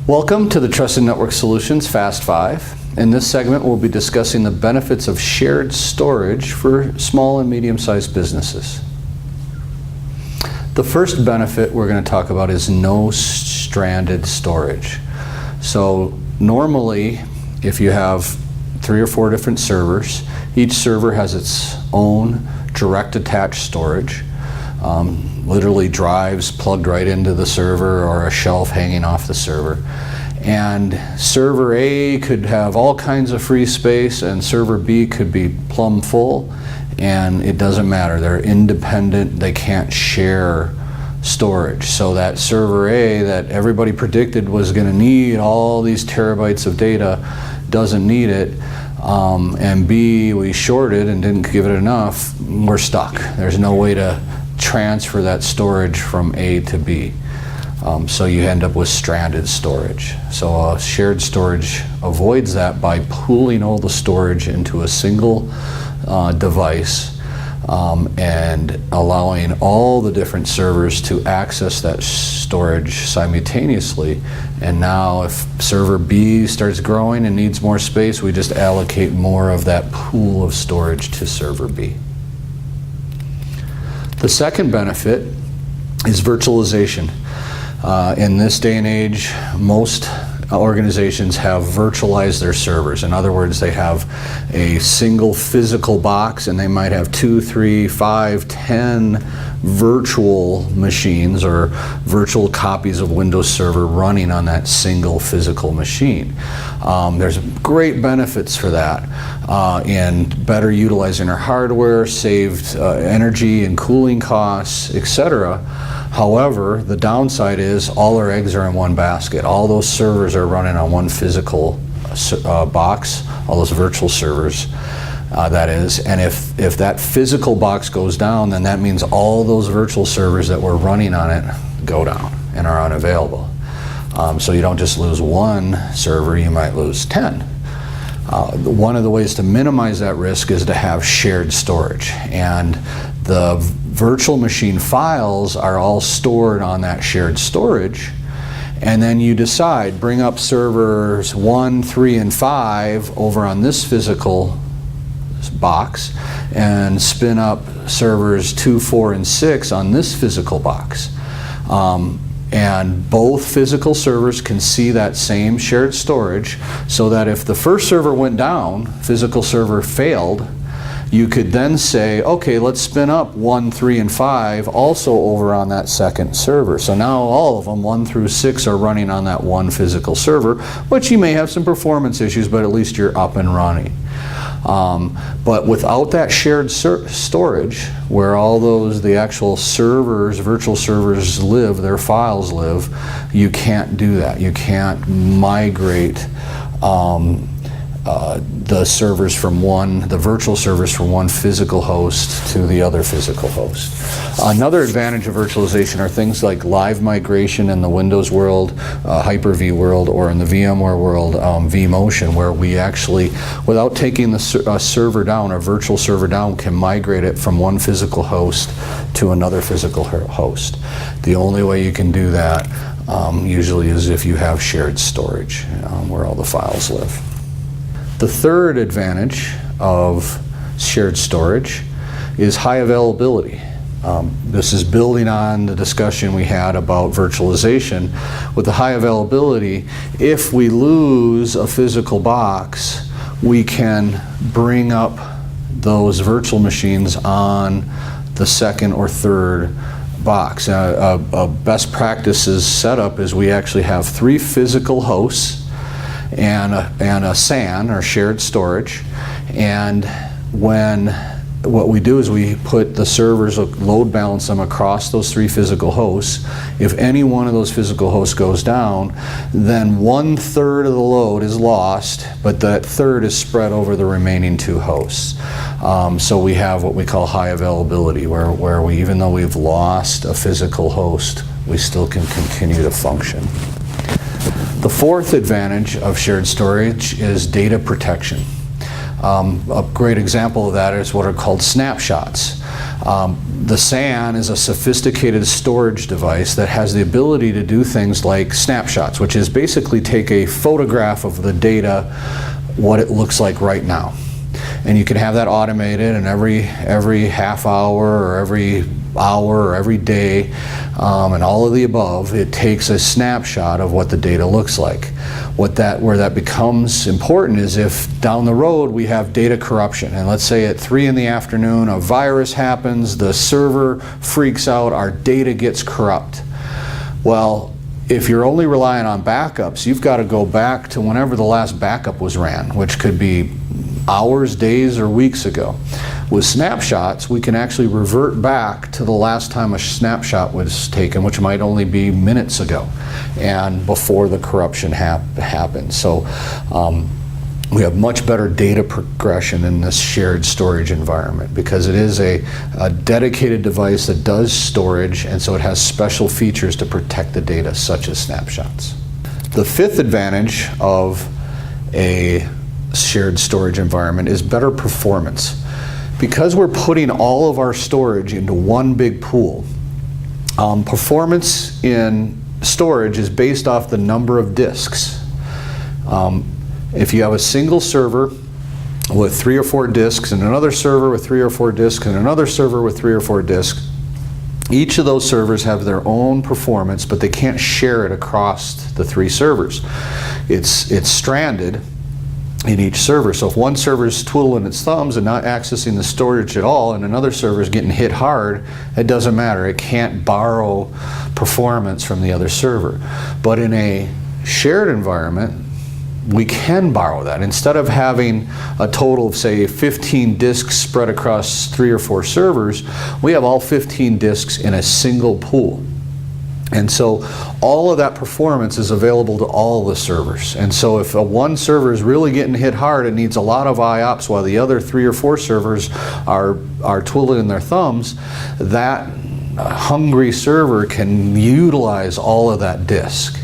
Welcome to the Trusted Network Solutions Fast 5. In this segment, we'll be discussing the benefits of shared storage for small and medium-sized businesses. The first benefit we're going to talk about is no stranded storage. So normally, if you have 3 or 4 different servers, each server has its own direct attached storage. Literally drives plugged right into the server or a shelf hanging off the server. And server A could have all kinds of free space and server B could be plumb full, and it doesn't matter. They're independent, they can't share storage. So that server A that everybody predicted was going to need all these terabytes of data doesn't need it. And B, we shorted and didn't give it enough, we're stuck. There's no way to transfer that storage from A to B. So you end up with stranded storage. So shared storage avoids that by pooling all the storage into a single device and allowing all the different servers to access that storage simultaneously. And now if server B starts growing and needs more space, we just allocate more of that pool of storage to server B. The second benefit is virtualization. In this day and age, most organizations have virtualized their servers. In other words, they have a single physical box and they might have 2, 3, 5, 10 virtual machines or virtual copies of Windows Server running on that single physical machine. There's great benefits for that in better utilizing our hardware, saved energy and cooling costs, etc. However, the downside is all our eggs are in one basket. All those servers are running on one physical box, all those virtual servers, that is. And if that physical box goes down, then that means all those virtual servers that were running on it go down and are unavailable. So you don't just lose one server, you might lose 10. One of the ways to minimize that risk is to have shared storage. And the virtual machine files are all stored on that shared storage. And then you decide, bring up servers 1, 3, and 5 over on this physical box and spin up servers 2, 4, and 6 on this physical box. And both physical servers can see that same shared storage, so that if the first server went down, physical server failed, you could then say, okay, let's spin up 1, 3, and 5 also over on that second server. So now all of them, 1 through 6, are running on that one physical server, which you may have some performance issues, but at least you're up and running. But without that shared storage, where all the actual servers, virtual servers live, their files live, you can't do that. You can't migrate the virtual servers from one physical host to the other physical host. Another advantage of virtualization are things like live migration in the Windows world, Hyper-V world, or in the VMware world, vMotion, where we actually, without taking the server down, a virtual server down, can migrate it from one physical host to another physical host. The only way you can do that usually is if you have shared storage where all the files live. The third advantage of shared storage is high availability. This is building on the discussion we had about virtualization. With the high availability, if we lose a physical box, we can bring up those virtual machines on the second or third box. A best practices setup is we actually have 3 physical hosts and a SAN, or shared storage. And what we do is we put the servers, load balance them across those 3 physical hosts. If any one of those physical hosts goes down, then 1/3 of the load is lost, but that third is spread over the remaining 2 hosts. So we have what we call high availability, where we, even though we've lost a physical host, we still can continue to function. The fourth advantage of shared storage is data protection. A great example of that is what are called snapshots. The SAN is a sophisticated storage device that has the ability to do things like snapshots, which is basically take a photograph of the data, what it looks like right now. And you can have that automated, and every half hour or every hour or every day, and all of the above, it takes a snapshot of what the data looks like. Where that becomes important is if down the road we have data corruption, and let's say at 3 in the afternoon a virus happens, the server freaks out, our data gets corrupt. Well, if you're only relying on backups, you've got to go back to whenever the last backup was ran, which could be hours, days, or weeks ago. With snapshots, we can actually revert back to the last time a snapshot was taken, which might only be minutes ago and before the corruption happened. So we have much better data progression in this shared storage environment because it is a dedicated device that does storage, and so it has special features to protect the data, such as snapshots. The fifth advantage of a shared storage environment is better performance. Because we're putting all of our storage into one big pool, performance in storage is based off the number of disks. If you have a single server with 3 or 4 disks and another server with 3 or 4 disks and another server with 3 or 4 disks, each of those servers have their own performance, but they can't share it across the 3 servers. It's stranded in each server. So if one server is twiddling its thumbs and not accessing the storage at all, and another server is getting hit hard, it doesn't matter. It can't borrow performance from the other server. But in a shared environment, we can borrow that. Instead of having a total of, say, 15 disks spread across 3 or 4 servers, we have all 15 disks in a single pool. And so all of that performance is available to all the servers. And so if one server is really getting hit hard and needs a lot of IOPS while the other 3 or 4 servers are twiddling their thumbs, that hungry server can utilize all of that disk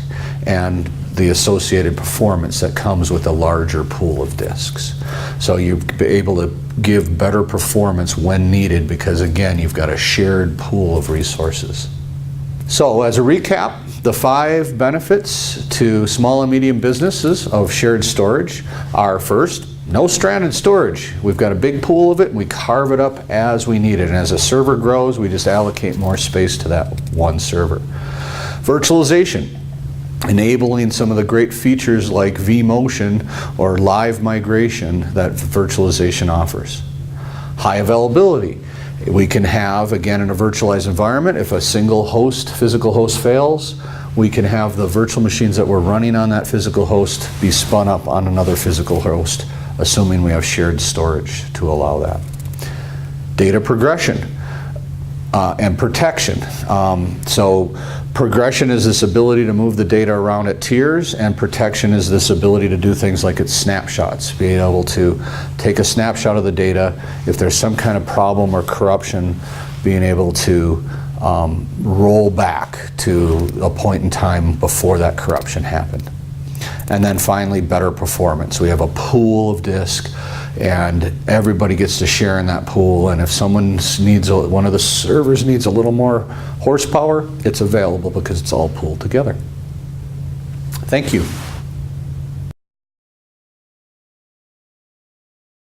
and the associated performance that comes with a larger pool of disks. So you'll be able to give better performance when needed because, again, you've got a shared pool of resources. So as a recap, the 5 benefits to small and medium businesses of shared storage are: first, no stranded storage. We've got a big pool of it and we carve it up as we need it. And as a server grows, we just allocate more space to that one server. Virtualization, enabling some of the great features like vMotion or live migration that virtualization offers. High availability. We can have, again, in a virtualized environment, if a single host, physical host fails, we can have the virtual machines that we're running on that physical host be spun up on another physical host, assuming we have shared storage to allow that. Data progression and protection. So progression is this ability to move the data around at tiers, and protection is this ability to do things like its snapshots, being able to take a snapshot of the data. If there's some kind of problem or corruption, being able to roll back to a point in time before that corruption happened. And then finally, better performance. We have a pool of disk, and everybody gets to share in that pool, and if someone needs, one of the servers needs a little more horsepower, it's available because it's all pooled together. Thank you.